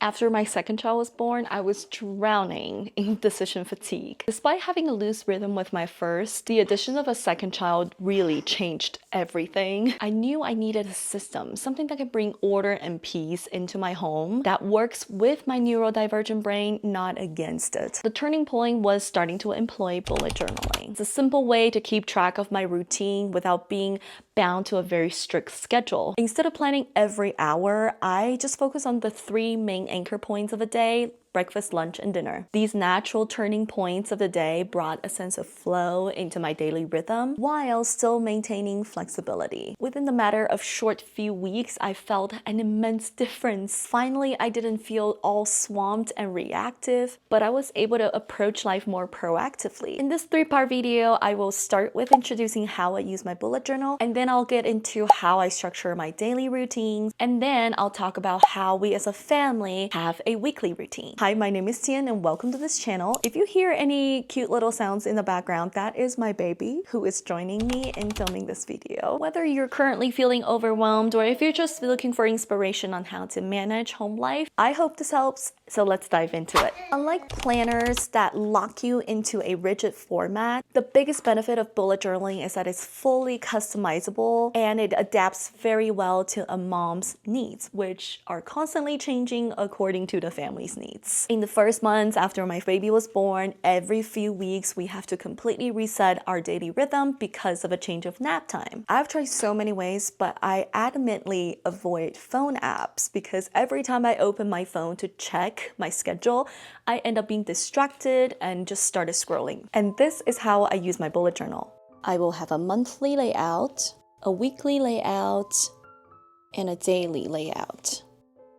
After my second child was born, I was drowning in decision fatigue. Despite having a loose rhythm with my first, the addition of a second child really changed everything. I knew I needed a system, something that could bring order and peace into my home that works with my neurodivergent brain, not against it. The turning point was starting to employ bullet journaling. It's a simple way to keep track of my routine without being bound to a very strict schedule. Instead of planning every hour, I just focus on the 3 main anchor points of a day: breakfast, lunch, and dinner. These natural turning points of the day brought a sense of flow into my daily rhythm while still maintaining flexibility. Within the matter of short few weeks, I felt an immense difference. Finally, I didn't feel all swamped and reactive, but I was able to approach life more proactively. In this 3-part video, I will start with introducing how I use my bullet journal, and then I'll get into how I structure my daily routines, and then I'll talk about how we as a family have a weekly routine. Hi, my name is Tian and welcome to this channel. If you hear any cute little sounds in the background, that is my baby who is joining me in filming this video. Whether you're currently feeling overwhelmed or if you're just looking for inspiration on how to manage home life, I hope this helps, so let's dive into it. Unlike planners that lock you into a rigid format, the biggest benefit of bullet journaling is that it's fully customizable and it adapts very well to a mom's needs, which are constantly changing according to the family's needs. In the first months after my baby was born, every few weeks we have to completely reset our daily rhythm because of a change of nap time. I've tried so many ways, but I adamantly avoid phone apps because every time I open my phone to check my schedule, I end up being distracted and just started scrolling. And this is how I use my bullet journal. I will have a monthly layout, a weekly layout, and a daily layout.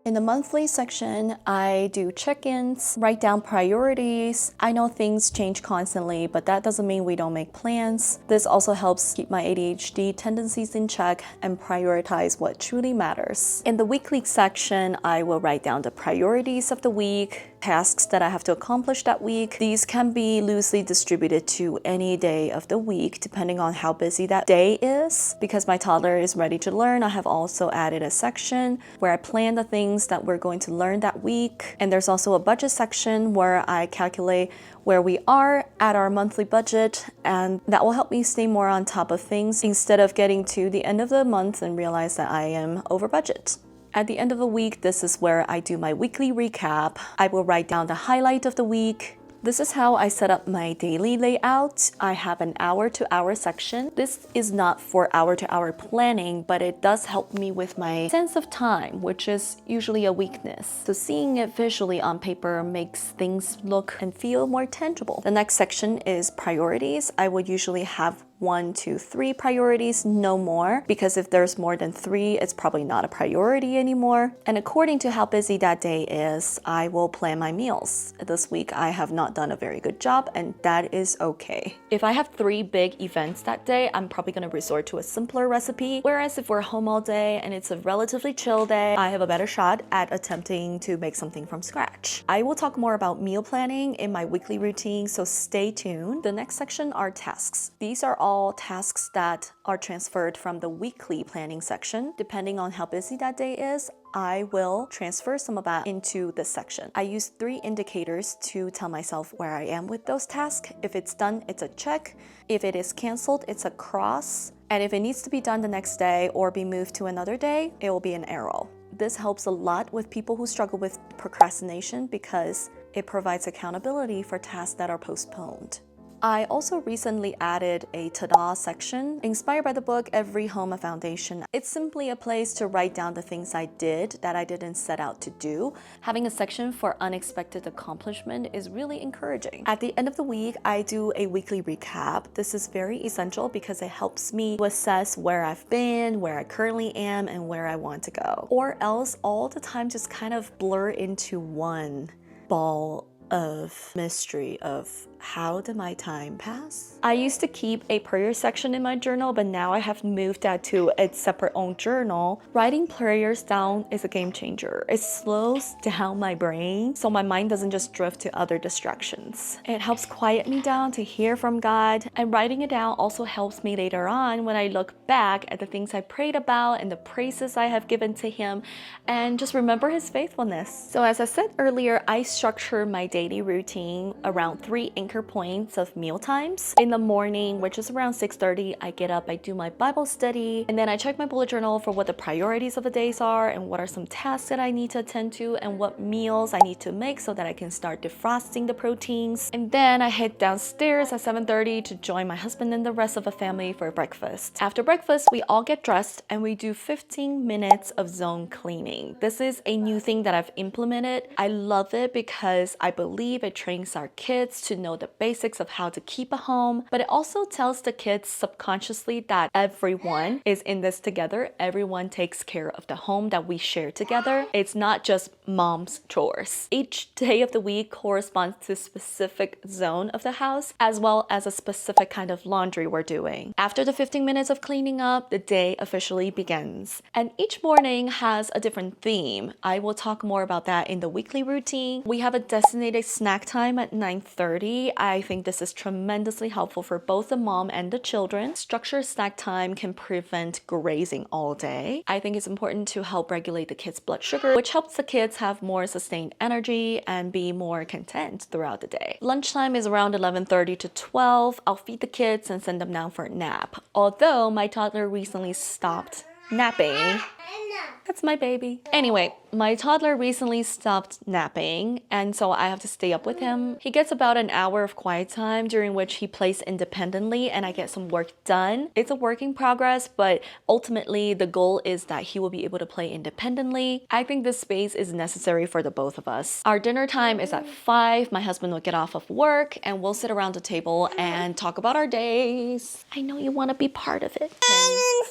In the monthly section, I do check-ins, write down priorities. I know things change constantly, but that doesn't mean we don't make plans. This also helps keep my ADHD tendencies in check and prioritize what truly matters. In the weekly section, I will write down the priorities of the week, tasks that I have to accomplish that week. These can be loosely distributed to any day of the week, depending on how busy that day is. Because my toddler is ready to learn, I have also added a section where I plan the things that we're going to learn that week. And there's also a budget section where I calculate where we are at our monthly budget, and that will help me stay more on top of things instead of getting to the end of the month and realize that I am over budget. At the end of the week, this is where I do my weekly recap. I will write down the highlight of the week. This is how I set up my daily layout. I have an hour-to-hour section. This is not for hour-to-hour planning, but it does help me with my sense of time, which is usually a weakness. So seeing it visually on paper makes things look and feel more tangible. The next section is priorities. I would usually have 1 to 3 priorities, no more, because if there's more than 3, it's probably not a priority anymore. And according to how busy that day is, I will plan my meals. This week, I have not done a very good job, and that is okay. If I have 3 big events that day, I'm probably gonna resort to a simpler recipe, whereas if we're home all day and it's a relatively chill day, I have a better shot at attempting to make something from scratch. I will talk more about meal planning in my weekly routine, so stay tuned. The next section are tasks. These are all tasks that are transferred from the weekly planning section. Depending on how busy that day is, I will transfer some of that into this section. I use 3 indicators to tell myself where I am with those tasks. If it's done, it's a check. If it is canceled, it's a cross. And if it needs to be done the next day or be moved to another day, it will be an arrow. This helps a lot with people who struggle with procrastination because it provides accountability for tasks that are postponed. I also recently added a ta-da section inspired by the book Every Home a Foundation. It's simply a place to write down the things I did that I didn't set out to do. Having a section for unexpected accomplishment is really encouraging. At the end of the week, I do a weekly recap. This is very essential because it helps me to assess where I've been, where I currently am, and where I want to go. Or else all the time just kind of blur into one ball of mystery of how did my time pass? I used to keep a prayer section in my journal, but now I have moved that to its separate own journal. Writing prayers down is a game changer. It slows down my brain so my mind doesn't just drift to other distractions. It helps quiet me down to hear from God, and writing it down also helps me later on when I look back at the things I prayed about and the praises I have given to Him, and just remember His faithfulness. So as I said earlier, I structure my daily routine around 3 anchor points of meal times. In the morning, which is around 6:30, I get up, I do my Bible study, and then I check my bullet journal for what the priorities of the days are and what are some tasks that I need to attend to and what meals I need to make so that I can start defrosting the proteins. And then I head downstairs at 7:30 to join my husband and the rest of the family for breakfast. After breakfast, we all get dressed and we do 15 minutes of zone cleaning. This is a new thing that I've implemented. I love it because I believe it trains our kids to know the basics of how to keep a home, but it also tells the kids subconsciously that everyone is in this together. Everyone takes care of the home that we share together. It's not just mom's chores. Each day of the week corresponds to a specific zone of the house, as well as a specific kind of laundry we're doing. After the 15 minutes of cleaning up, the day officially begins. And each morning has a different theme. I will talk more about that in the weekly routine. We have a designated snack time at 9:30. I think this is tremendously helpful for both the mom and the children. Structured snack time can prevent grazing all day. I think it's important to help regulate the kids' blood sugar, which helps the kids have more sustained energy and be more content throughout the day. Lunchtime is around 11:30 to 12. I'll feed the kids and send them down for a nap. Although my toddler recently stopped napping. That's my baby. Anyway, my toddler recently stopped napping, and so I have to stay up with him. He gets about an hour of quiet time during which he plays independently and I get some work done. It's a work in progress, but ultimately the goal is that he will be able to play independently. I think this space is necessary for the both of us. Our dinner time is at 5. My husband will get off of work and we'll sit around the table and talk about our days. I know you want to be part of it. Oh.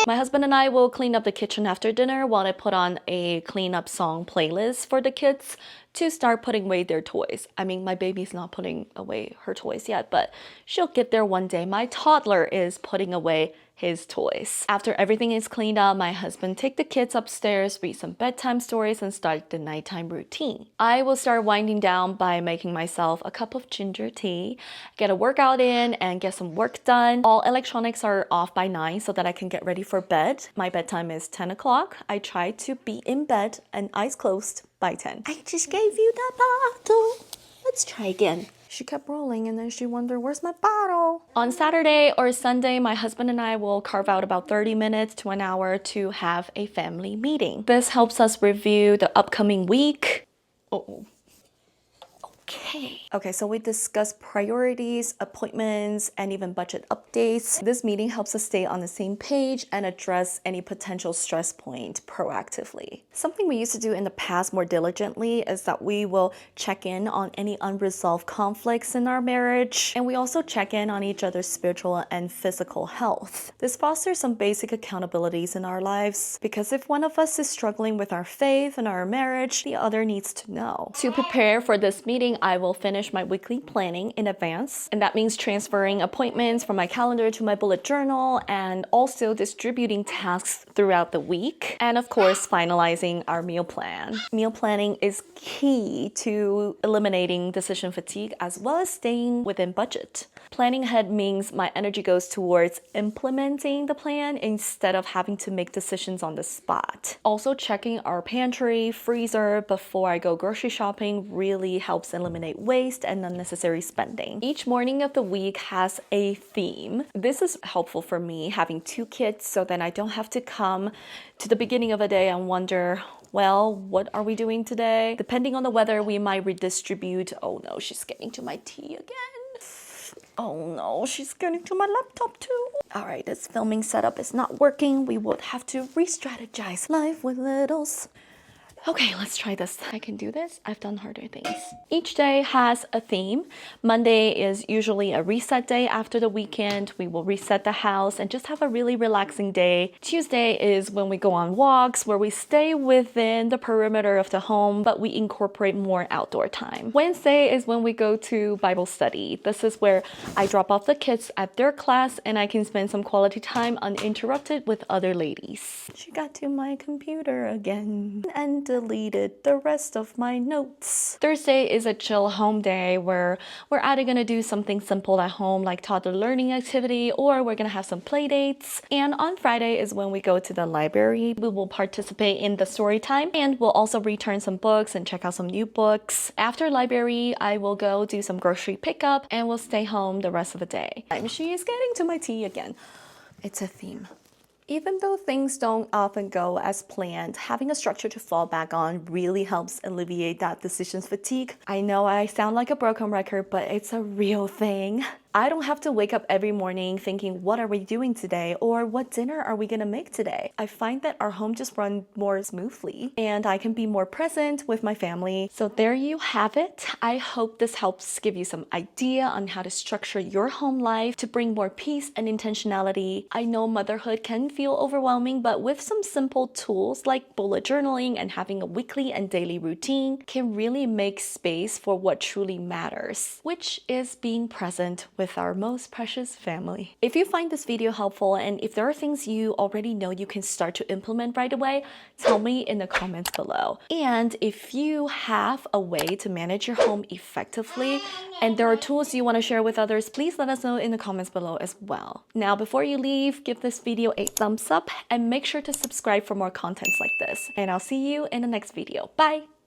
My husband and I will clean up the kitchen after dinner while I put on a cleanup song playlist for the kids to start putting away their toys. I mean, my baby's not putting away her toys yet, but she'll get there one day. My toddler is putting away his toys. After everything is cleaned up, my husband take the kids upstairs, read some bedtime stories, and start the nighttime routine. I will start winding down by making myself a cup of ginger tea, get a workout in, and get some work done. All electronics are off by 9 so that I can get ready for bed. My bedtime is 10 o'clock. I try to be in bed and eyes closed by 10. I just gave you the bottle. Let's try again. She kept rolling and then she wondered, where's my bottle? On Saturday or Sunday, my husband and I will carve out about 30 minutes to an hour to have a family meeting. This helps us review the upcoming week. Okay, so we discuss priorities, appointments, and even budget updates. This meeting helps us stay on the same page and address any potential stress point proactively. Something we used to do in the past more diligently is that we will check in on any unresolved conflicts in our marriage, and we also check in on each other's spiritual and physical health. This fosters some basic accountabilities in our lives, because if one of us is struggling with our faith and our marriage, the other needs to know. To prepare for this meeting, I will finish my weekly planning in advance, and that means transferring appointments from my calendar to my bullet journal and also distributing tasks throughout the week, and of course finalizing our meal plan. Meal planning is key to eliminating decision fatigue as well as staying within budget. Planning ahead means my energy goes towards implementing the plan instead of having to make decisions on the spot. Also, checking our pantry, freezer before I go grocery shopping really helps eliminate waste and unnecessary spending. Each morning of the week has a theme. This is helpful for me having 2 kids so that I don't have to come to the beginning of a day and wonder, well, what are we doing today? Depending on the weather, we might redistribute. Oh no, she's getting to my tea again. Oh no, she's getting to my laptop too. All right, this filming setup is not working. We would have to re-strategize. Life with littles. Okay, let's try this. I can do this. I've done harder things. Each day has a theme. Monday is usually a reset day after the weekend. We will reset the house and just have a really relaxing day. Tuesday is when we go on walks where we stay within the perimeter of the home, but we incorporate more outdoor time. Wednesday is when we go to Bible study. This is where I drop off the kids at their class and I can spend some quality time uninterrupted with other ladies. She got to my computer again and deleted the rest of my notes. Thursday is a chill home day where we're either gonna do something simple at home like toddler learning activity, or we're gonna have some play dates. And on Friday is when we go to the library. We will participate in the story time and we'll also return some books and check out some new books. After library, I will go do some grocery pickup and we'll stay home the rest of the day. She is getting to my tea again. It's a theme. Even though things don't often go as planned, having a structure to fall back on really helps alleviate that decisions fatigue. I know I sound like a broken record, but it's a real thing. I don't have to wake up every morning thinking, what are we doing today? Or what dinner are we gonna make today? I find that our home just runs more smoothly and I can be more present with my family. So there you have it. I hope this helps give you some idea on how to structure your home life to bring more peace and intentionality. I know motherhood can feel overwhelming, but with some simple tools like bullet journaling and having a weekly and daily routine can really make space for what truly matters, which is being present with our most precious family. If you find this video helpful and if there are things you already know you can start to implement right away, tell me in the comments below. And if you have a way to manage your home effectively and there are tools you want to share with others, please let us know in the comments below as well. Now, before you leave, give this video a thumbs up and make sure to subscribe for more contents like this. And I'll see you in the next video. Bye!